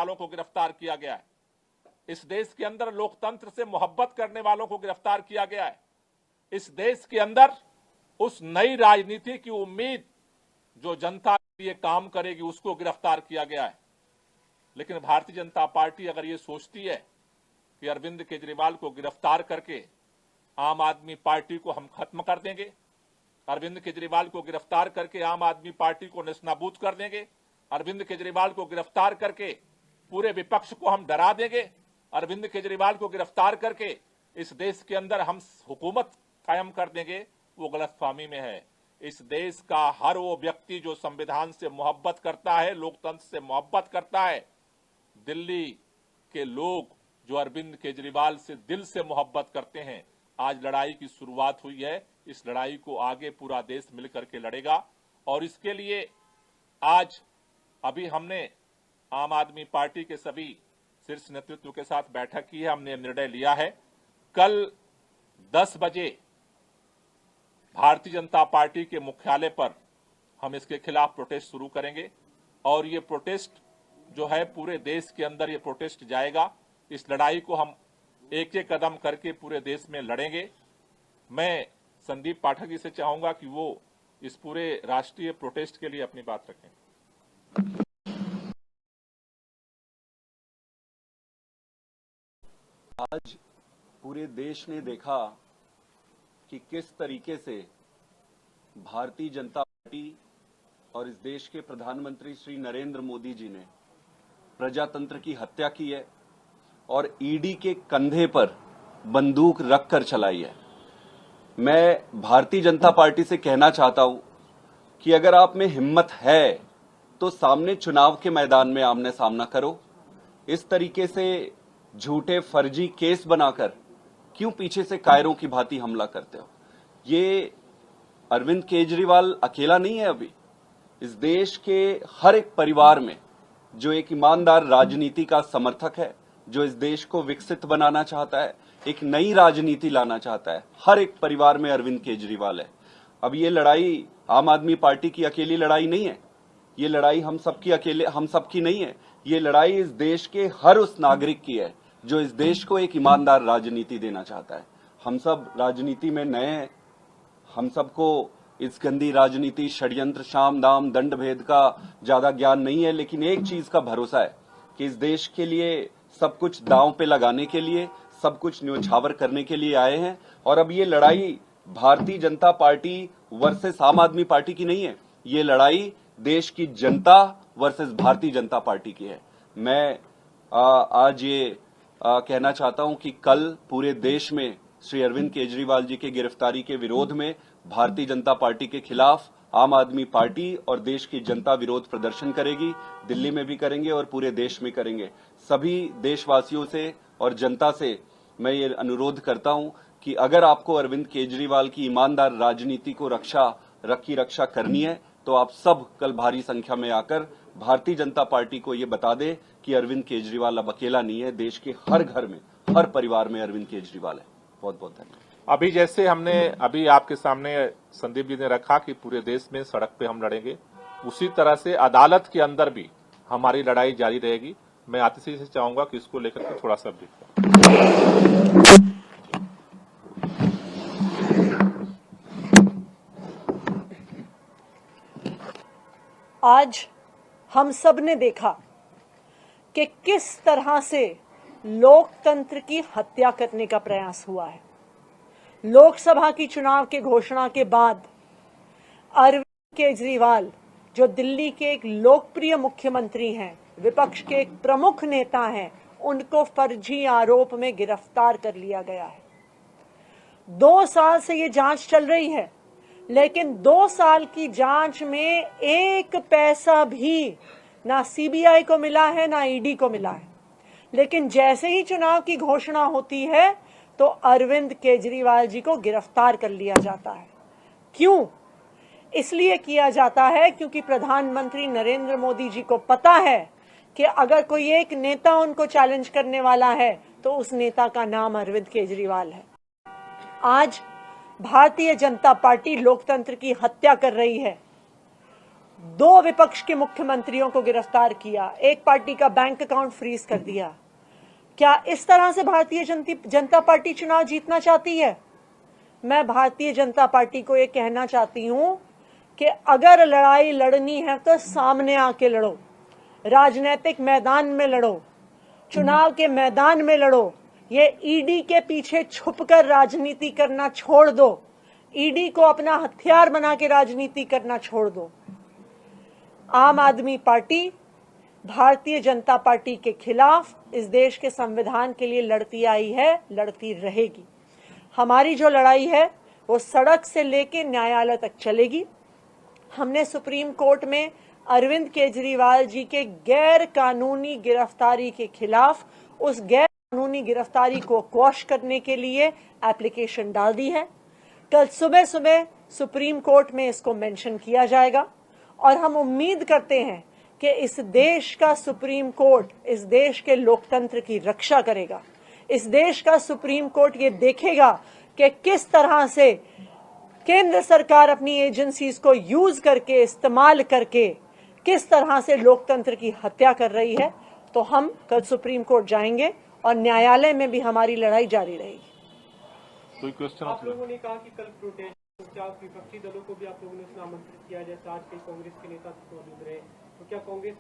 वालों को गिरफ्तार किया गया है। इस देश के अंदर लोकतंत्र से मोहब्बत करने वालों को गिरफ्तार किया गया है। इस देश के अंदर उस नई राजनीति की उम्मीद जो जनता के लिए काम करेगी उसको गिरफ्तार किया गया है। लेकिन भारतीय जनता पार्टी अगर ये सोचती है कि अरविंद केजरीवाल को गिरफ्तार करके आम आदमी पार्टी को हम खत्म कर देंगे, अरविंद केजरीवाल को गिरफ्तार करके आम आदमी पार्टी को नेस्तनाबूद कर देंगे, अरविंद केजरीवाल को गिरफ्तार करके पूरे विपक्ष को हम डरा देंगे, अरविंद केजरीवाल को गिरफ्तार करके इस देश के अंदर हम हुकूमत कायम कर देंगे, वो गलतफहमी में है। इस देश का हर वो व्यक्ति जो संविधान से मोहब्बत करता है, लोकतंत्र से मोहब्बत करता है, दिल्ली के लोग जो अरविंद केजरीवाल से दिल से मोहब्बत करते हैं, आज लड़ाई की शुरुआत हुई है। इस लड़ाई को आगे पूरा देश मिलकर के लड़ेगा और इसके लिए आज अभी हमने आम आदमी पार्टी के सभी शीर्ष नेतृत्व के साथ बैठक की है। हमने निर्णय लिया है कल 10 बजे भारतीय जनता पार्टी के मुख्यालय पर हम इसके खिलाफ प्रोटेस्ट शुरू करेंगे और ये प्रोटेस्ट जो है पूरे देश के अंदर ये प्रोटेस्ट जाएगा। इस लड़ाई को हम एक एक कदम करके पूरे देश में लड़ेंगे। मैं संदीप पाठक जी से चाहूंगा कि वो इस पूरे राष्ट्रीय प्रोटेस्ट के लिए अपनी बात रखें। आज पूरे देश ने देखा कि किस तरीके से भारतीय जनता पार्टी और इस देश के प्रधानमंत्री श्री नरेंद्र मोदी जी ने प्रजातंत्र की हत्या की है और ईडी के कंधे पर बंदूक रखकर चलाई है। मैं भारतीय जनता पार्टी से कहना चाहता हूं कि अगर आप में हिम्मत है तो सामने चुनाव के मैदान में आमने सामना करो। इस तरीके से झूठे फर्जी केस बनाकर क्यों पीछे से कायरों की भांति हमला करते हो? ये अरविंद केजरीवाल अकेला नहीं है। अभी इस देश के हर एक परिवार में जो एक ईमानदार राजनीति का समर्थक है, जो इस देश को विकसित बनाना चाहता है, एक नई राजनीति लाना चाहता है, हर एक परिवार में अरविंद केजरीवाल है। अब ये लड़ाई आम आदमी पार्टी की अकेली लड़ाई नहीं है, ये लड़ाई हम सबकी नहीं है। ये लड़ाई इस देश के हर उस नागरिक की है जो इस देश को एक ईमानदार राजनीति देना चाहता है। हम सब राजनीति में नए हैं, हम सबको इस गंदी राजनीति, षड्यंत्र, शाम दाम, दंड भेद का ज्यादा ज्ञान नहीं है, लेकिन एक चीज का भरोसा है कि इस देश के लिए सब कुछ दांव पे लगाने के लिए, सब कुछ न्योछावर करने के लिए आए हैं। और अब ये लड़ाई भारतीय जनता पार्टी वर्सेस आम आदमी पार्टी की नहीं है, ये लड़ाई देश की जनता वर्सेस भारतीय जनता पार्टी की है। मैं आज ये कहना चाहता हूं कि कल पूरे देश में श्री अरविंद केजरीवाल जी के गिरफ्तारी के विरोध में भारतीय जनता पार्टी के खिलाफ आम आदमी पार्टी और देश की जनता विरोध प्रदर्शन करेगी। दिल्ली में भी करेंगे और पूरे देश में करेंगे। सभी देशवासियों से और जनता से मैं ये अनुरोध करता हूं कि अगर आपको अरविंद केजरीवाल की ईमानदार राजनीति को रक्षा करनी है तो आप सब कल भारी संख्या में आकर भारतीय जनता पार्टी को ये बता दे कि अरविंद केजरीवाल अब अकेला नहीं है। देश के हर घर में, हर परिवार में अरविंद केजरीवाल है। बहुत बहुत धन्यवाद। अभी जैसे हमने अभी आपके सामने संदीप जी ने रखा कि पूरे देश में सड़क पे हम लड़ेंगे, उसी तरह से अदालत के अंदर भी हमारी लड़ाई जारी रहेगी। मैं आतिशी से चाहूंगा कि इसको लेकर के थोड़ा सा ब्रीफ करें। आज हम सब ने देखा कि किस तरह से लोकतंत्र की हत्या करने का प्रयास हुआ है। लोकसभा की चुनाव के घोषणा के बाद अरविंद केजरीवाल जो दिल्ली के एक लोकप्रिय मुख्यमंत्री हैं, विपक्ष के एक प्रमुख नेता हैं, उनको फर्जी आरोप में गिरफ्तार कर लिया गया है। 2 साल से ये जांच चल रही है, लेकिन 2 साल की जांच में एक पैसा भी ना सीबीआई को मिला है ना ईडी को मिला है। लेकिन जैसे ही चुनाव की घोषणा होती है तो अरविंद केजरीवाल जी को गिरफ्तार कर लिया जाता है। क्यों? इसलिए किया जाता है क्योंकि प्रधानमंत्री नरेंद्र मोदी जी को पता है कि अगर कोई एक नेता उनको चैलेंज करने वाला है तो उस नेता का नाम अरविंद केजरीवाल है। आज भारतीय जनता पार्टी लोकतंत्र की हत्या कर रही है। 2 विपक्ष के मुख्यमंत्रियों को गिरफ्तार किया, एक पार्टी का बैंक अकाउंट फ्रीज कर दिया। क्या इस तरह से भारतीय जनता पार्टी चुनाव जीतना चाहती है? मैं भारतीय जनता पार्टी को यह कहना चाहती हूं कि अगर लड़ाई लड़नी है तो सामने आके लड़ो, राजनीतिक मैदान में लड़ो, चुनाव के मैदान में लड़ो। ये ईडी के पीछे छुपकर राजनीति करना छोड़ दो, ईडी को अपना हथियार बना के राजनीति करना छोड़ दो। आम आदमी पार्टी भारतीय जनता पार्टी के खिलाफ इस देश के संविधान के लिए लड़ती आई है, लड़ती रहेगी। हमारी जो लड़ाई है वो सड़क से लेके न्यायालय तक चलेगी। हमने सुप्रीम कोर्ट में अरविंद केजरीवाल जी के गैर कानूनी गिरफ्तारी के खिलाफ उस गैर कानूनी गिरफ्तारी को क्वॉश करने के लिए एप्लीकेशन डाल दी है। कल सुबह सुबह सुप्रीम कोर्ट में इसको मेंशन किया जाएगा और हम उम्मीद करते हैं कि इस देश का सुप्रीम कोर्ट इस देश के लोकतंत्र की रक्षा करेगा। इस देश का सुप्रीम कोर्ट ये देखेगा कि किस तरह से केंद्र सरकार अपनी एजेंसीज को यूज करके, इस्तेमाल करके किस तरह से लोकतंत्र की हत्या कर रही है। तो हम कल सुप्रीम कोर्ट जाएंगे और न्यायालय में भी हमारी लड़ाई जारी रहेगी। कोई क्वेश्चन? आप लोगों ने कहा कि कल प्रोटेस्ट विपक्षी दलों को भी आप लोगों ने उसमें आमंत्रित किया, जैसे आज कई कांग्रेस के नेता मौजूद रहे, तो क्या कांग्रेस